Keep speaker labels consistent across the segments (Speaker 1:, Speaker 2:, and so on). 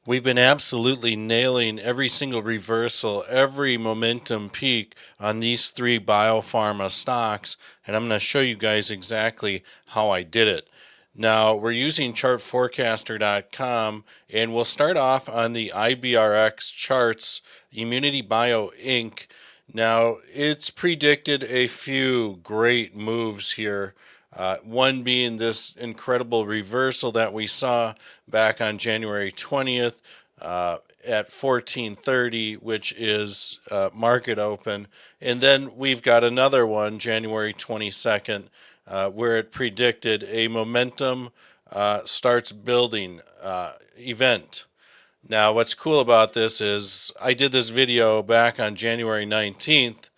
Speaker 1: We've been absolutely nailing every single reversal, every momentum peak on these three biopharma stocks, and I'm going to show you guys exactly how I did it. Now, we're using chartforecaster.com, and we'll start off on the IBRX charts, Immunity Bio Inc. Now, it's predicted a few great moves here. One being this incredible reversal that we saw back on January 20th at 1430, which is market open. And then we've got another one, January 22nd, where it predicted a momentum starts building event. Now, what's cool about this is I did this video back on January 19th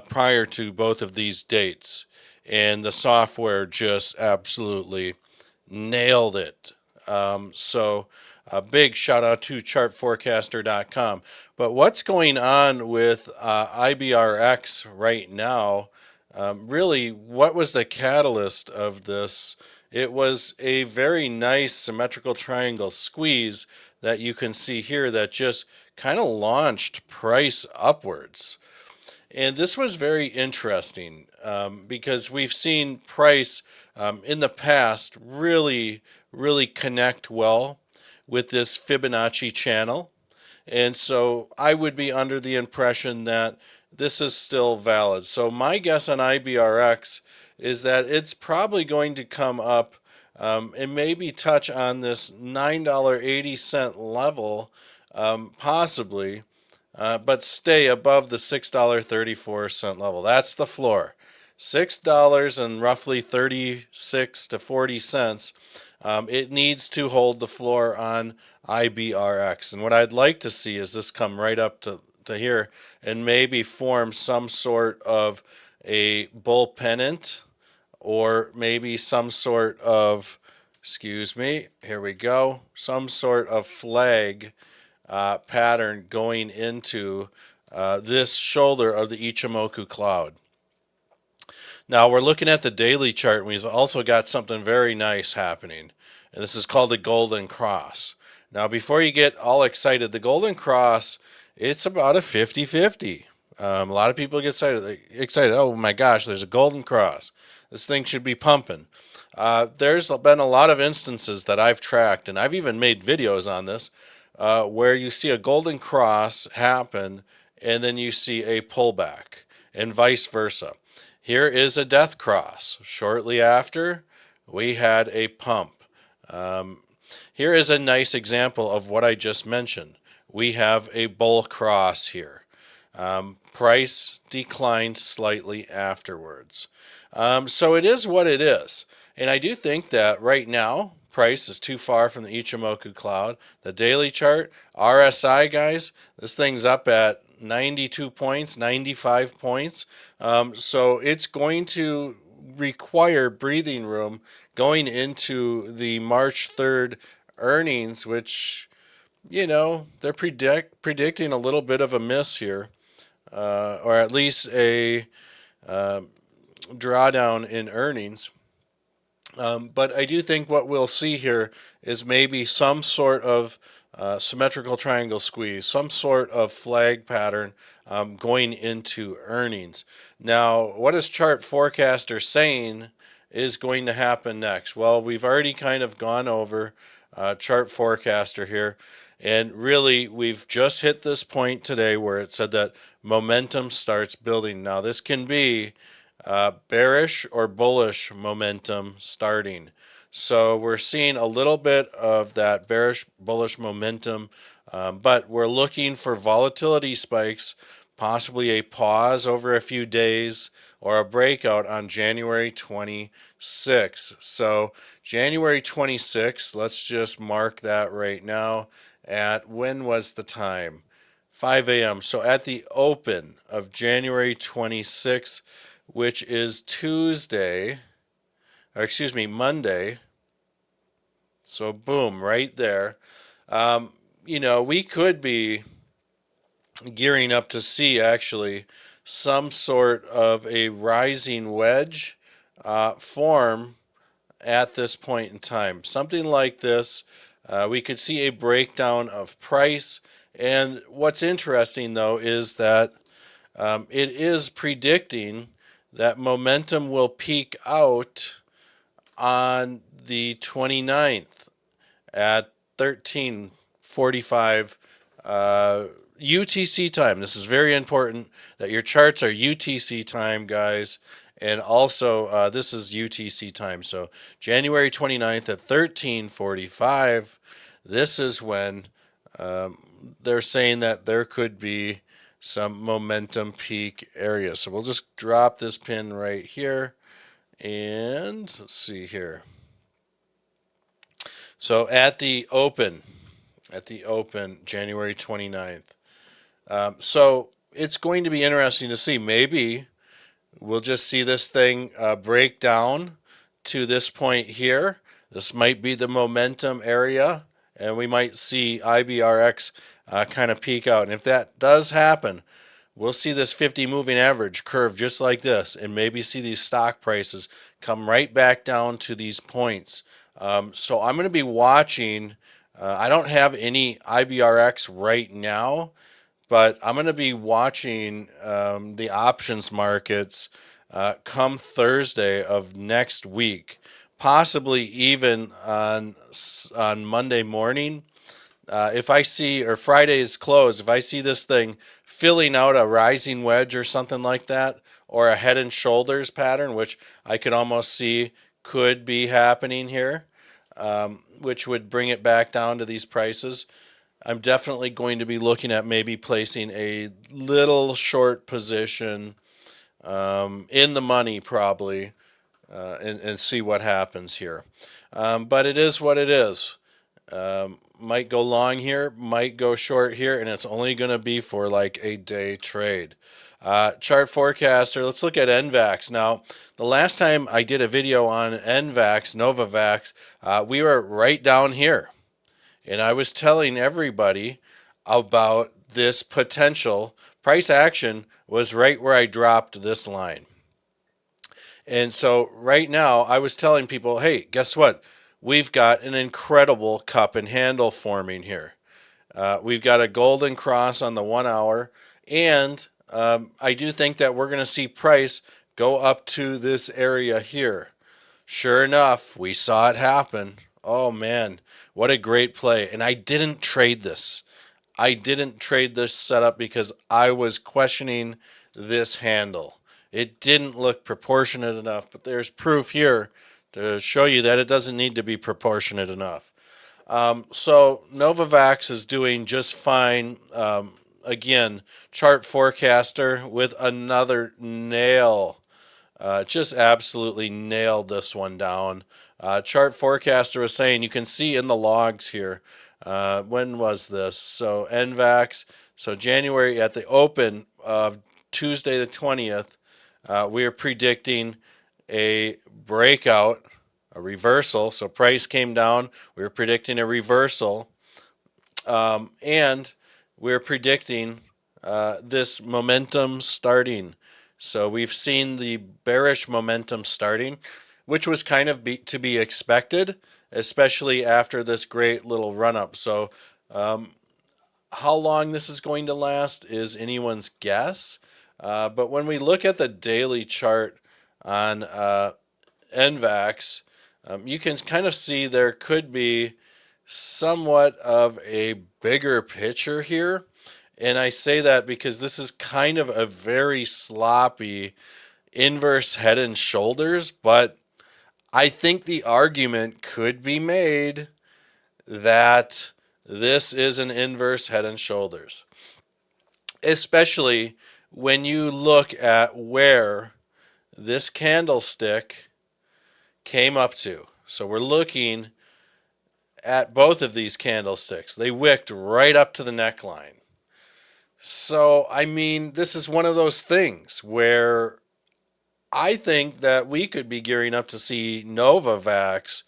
Speaker 1: prior to both of these dates, and the software just absolutely nailed it. So a big shout out to chartforecaster.com. But what's going on with IBRX right now? Really, what was the catalyst of this? It was a very nice symmetrical triangle squeeze that you can see here that just kind of launched price upwards. And this was very interesting because we've seen price in the past really connect well with this Fibonacci channel. And so I would be under the impression that this is still valid. So my guess on IBRX is that it's probably going to come up and maybe touch on this $9.80 level, possibly, but stay above the $6.34 level. That's the floor. $6 and roughly 36 to 40 cents. It needs to hold the floor on IBRX. And what I'd like to see is this come right up to here and maybe form some sort of a bull pennant or maybe some sort of, excuse me, here we go, some sort of flag pattern going into this shoulder of the Ichimoku cloud. Now we're looking at the daily chart, and we've also got something very nice happening, and this is called the Golden Cross. Now before you get all excited, the Golden Cross, it's about a 50-50. A lot of people get excited. Oh my gosh, there's a Golden Cross. This thing should be pumping. There's been a lot of instances that I've tracked, and I've even made videos on this, where you see a Golden Cross happen, and then you see a pullback, and vice versa. Here is a death cross. Shortly after, we had a pump. Here is a nice example of what I just mentioned. We have a bull cross here. Price declined slightly afterwards. So it is what it is. And I do think that right now, price is too far from the Ichimoku cloud. The daily chart, RSI, guys, this thing's up at 92 points, 95 points. So it's going to require breathing room going into the March 3rd earnings, which, you know, they're predicting a little bit of a miss here, or at least a drawdown in earnings. But I do think what we'll see here is maybe some sort of symmetrical triangle squeeze, some sort of flag pattern going into earnings. Now, what is Chart Forecaster saying is going to happen next? Well, we've already kind of gone over Chart Forecaster here, and really we've just hit this point today where it said that momentum starts building. Now, this can be bearish or bullish momentum starting. So we're seeing a little bit of that bearish bullish momentum, but we're looking for volatility spikes, possibly a pause over a few days or a breakout on January 26th. So January 26th, let's just mark that right now at, when was the time? 5 a.m. So at the open of January 26th, which is Tuesday, or excuse me, Monday. So boom, right there. You know, we could be gearing up to see actually some sort of a rising wedge form at this point in time. Something like this We could see a breakdown of price. And what's interesting, though, is that it is predicting that momentum will peak out on the 29th at 13:45 UTC time. This is very important that your charts are UTC time, guys. And also, this is UTC time. So January 29th at 13:45, this is when they're saying that there could be some momentum peak area. So we'll just drop this pin right here. And let's see here. So at the open, January 29th. So it's going to be interesting to see. Maybe we'll just see this thing break down to this point here. This might be the momentum area, and we might see IBRX kind of peak out. And if that does happen, we'll see this 50 moving average curve just like this, and maybe see these stock prices come right back down to these points. So I'm going to be watching. I don't have any IBRX right now, but I'm going to be watching the options markets come Thursday of next week, possibly even on Monday morning. If I see, or Friday's close, if I see this thing filling out a rising wedge or something like that, or a head and shoulders pattern, which I could almost see could be happening here, which would bring it back down to these prices, I'm definitely going to be looking at maybe placing a little short position in the money probably, and see what happens here. But it is what it is. Might go long here, might go short here, and it's only going to be for like a day trade. Chart forecaster, let's look at NVAX. Now, the last time I did a video on NVAX, Novavax, we were right down here. And I was telling everybody about this potential. Price action was right where I dropped this line. And so right now I was telling people, hey, guess what? We've got an incredible cup and handle forming here. We've got a golden cross on the 1 hour. And I do think that we're going to see price go up to this area here. Sure enough, we saw it happen. Oh man, what a great play. And I didn't trade this. I didn't trade this setup because I was questioning this handle. It didn't look proportionate enough, but there's proof here to show you that it doesn't need to be proportionate enough. So Novavax is doing just fine. Again, chart forecaster with another nail. Just absolutely nailed this one down. Chart forecaster was saying, you can see in the logs here, when was this? So NVAX, so January at the open of Tuesday the 20th, we are predicting a breakout, a reversal. So price came down. We were predicting a reversal. And we're predicting this momentum starting. So we've seen the bearish momentum starting, which was kind of to be expected, especially after this great little run-up. So how long this is going to last is anyone's guess. But when we look at the daily chart on NVAX, you can kind of see there could be somewhat of a bigger picture here. And I say that because this is kind of a very sloppy inverse head and shoulders, but I think the argument could be made that this is an inverse head and shoulders, especially when you look at where this candlestick came up to. So we're looking at both of these candlesticks. They wicked right up to the neckline. So, I mean, this is one of those things where I think that we could be gearing up to see Novavax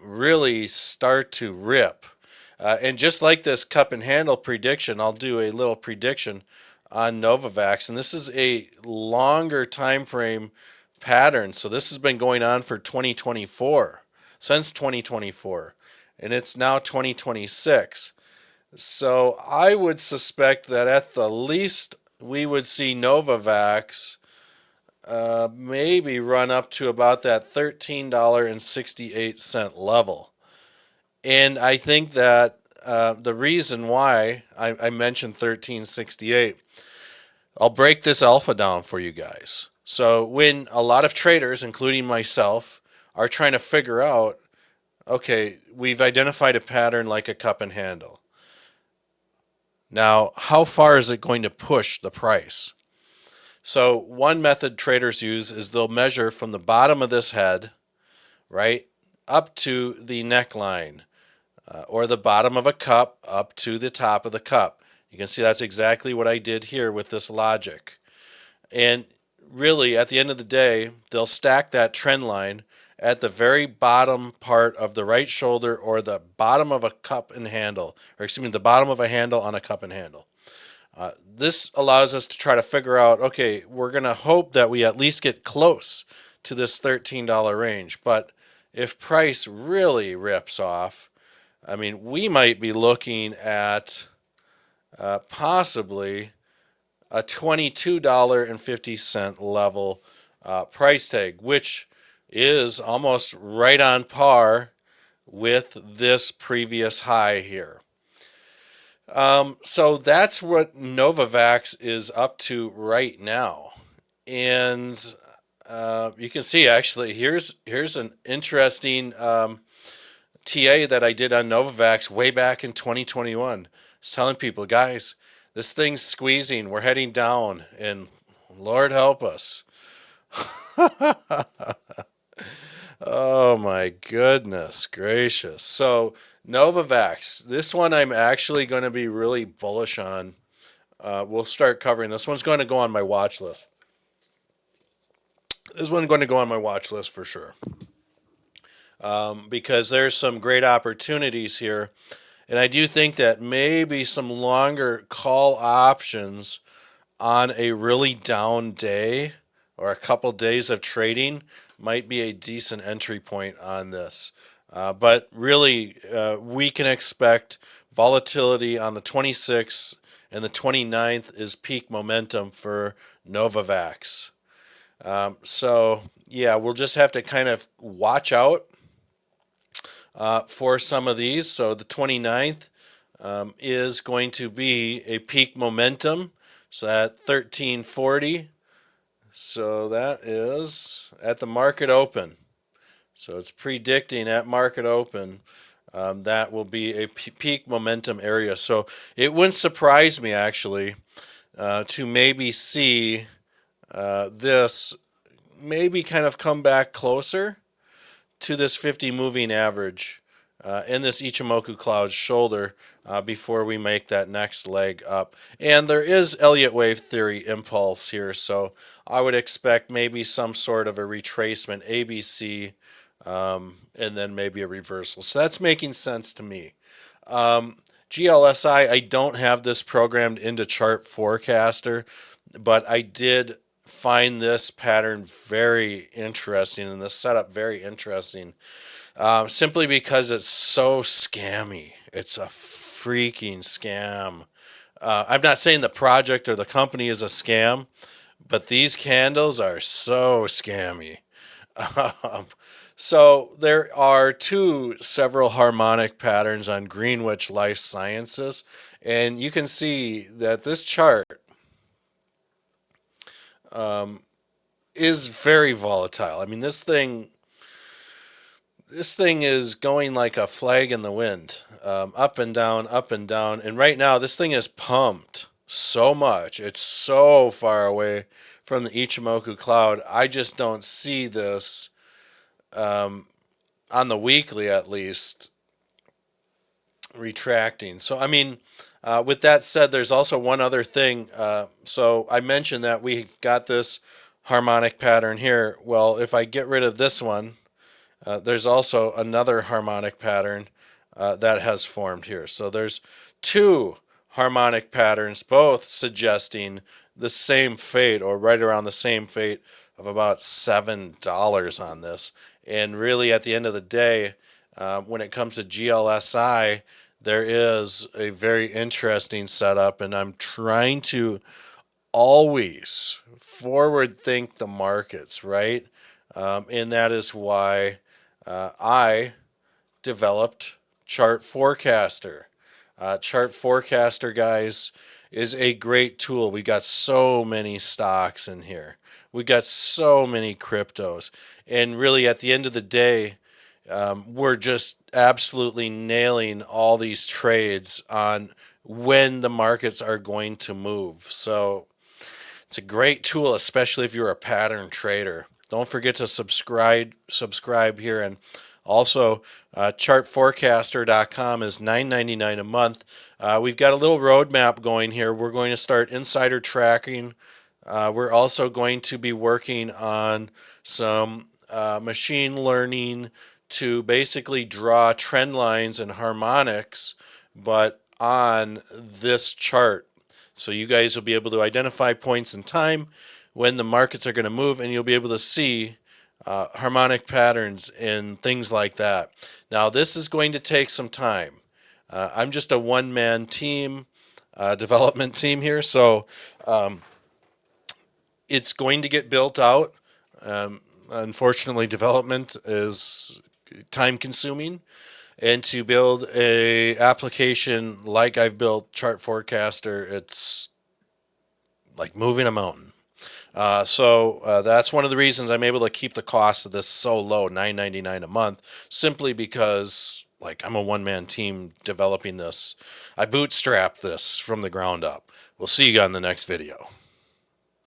Speaker 1: really start to rip. And just like this cup and handle prediction, I'll do a little prediction on Novavax. And this is a longer time frame pattern. So this has been going on for 2024, since 2024. and it's now 2026. So I would suspect that at the least we would see NVAX maybe run up to about that $13.68 level. And I think that the reason why I mentioned 1368, I'll break this alpha down for you guys. So when a lot of traders, including myself, are trying to figure out, okay, we've identified a pattern like a cup and handle. Now, how far is it going to push the price? So one method traders use is they'll measure from the bottom of this head, right, up to the neckline, or the bottom of a cup up to the top of the cup. You can see that's exactly what I did here with this logic. And really, at the end of the day, they'll stack that trend line at the very bottom part of the right shoulder, or the bottom of a cup and handle, or excuse me, the bottom of a handle on a cup and handle. This allows us to try to figure out, okay, we're going to hope that we at least get close to this $13 range. But if price really rips off, I mean, we might be looking at possibly a $22.50 level price tag, which is almost right on par with this previous high here. So that's what NVAX is up to right now. And you can see, actually, here's an interesting TA that I did on NVAX way back in 2021. It's telling people, guys, this thing's squeezing. We're heading down, and Lord help us. Oh my goodness gracious. So NVAX, this one I'm actually going to be really bullish on. We'll start covering. This one's going to go on my watch list. This one's going to go on my watch list for sure. Because there's some great opportunities here. And I do think that maybe some longer call options on a really down day or a couple days of trading might be a decent entry point on this. But really, we can expect volatility on the 26th, and the 29th is peak momentum for NVAX. So, yeah, we'll just have to kind of watch out for some of these. So the 29th is going to be a peak momentum. So at 1340. So that is at the market open. So it's predicting at market open that will be a peak momentum area. So it wouldn't surprise me actually to maybe see this maybe kind of come back closer to this 50 moving average in this Ichimoku cloud shoulder before we make that next leg up. And there is Elliott wave theory impulse here, so I would expect maybe some sort of a retracement, ABC, and then maybe a reversal. So that's making sense to me. GLSI, I don't have this programmed into Chart Forecaster, but I did find this pattern very interesting and this setup very interesting, simply because it's so scammy. It's a freaking scam. I'm not saying the project or the company is a scam, but these candles are so scammy. So there are several harmonic patterns on Greenwich Life Sciences, and you can see that this chart is very volatile. I mean, this thing is going like a flag in the wind, up and down, and right now this thing is pumped so much. It's so far away from the Ichimoku cloud. I just don't see this on the weekly at least retracting. So I mean, with that said, there's also one other thing. So I mentioned that we've got this harmonic pattern here. Well, if I get rid of this one, there's also another harmonic pattern that has formed here. So there's two harmonic patterns, both suggesting the same fate, or right around the same fate, of about $7 on this. And really, at the end of the day, When it comes to GLSI, there is a very interesting setup, and I'm trying to always forward think the markets, right? And that is why I developed Chart Forecaster. Chart Forecaster, guys, is a great tool. We got so many stocks in here. We got so many cryptos. And really, at the end of the day, we're just absolutely nailing all these trades on when the markets are going to move. So it's a great tool, especially if you're a pattern trader. Don't forget to subscribe here, and also chartforecaster.com is $9.99 a month. We've got a little roadmap going here. We're going to start insider tracking. We're also going to be working on some machine learning to basically draw trend lines and harmonics, but on this chart. So you guys will be able to identify points in time when the markets are going to move, and you'll be able to see harmonic patterns and things like that. Now, this is going to take some time. I'm just a one-man team, development team here, so it's going to get built out. Unfortunately, development is time-consuming, and to build a application like I've built Chart Forecaster, it's like moving a mountain. So that's one of the reasons I'm able to keep the cost of this so low, $9.99 a month, simply because like I'm a one-man team developing this. I bootstrap this from the ground up. We'll see you on the next video.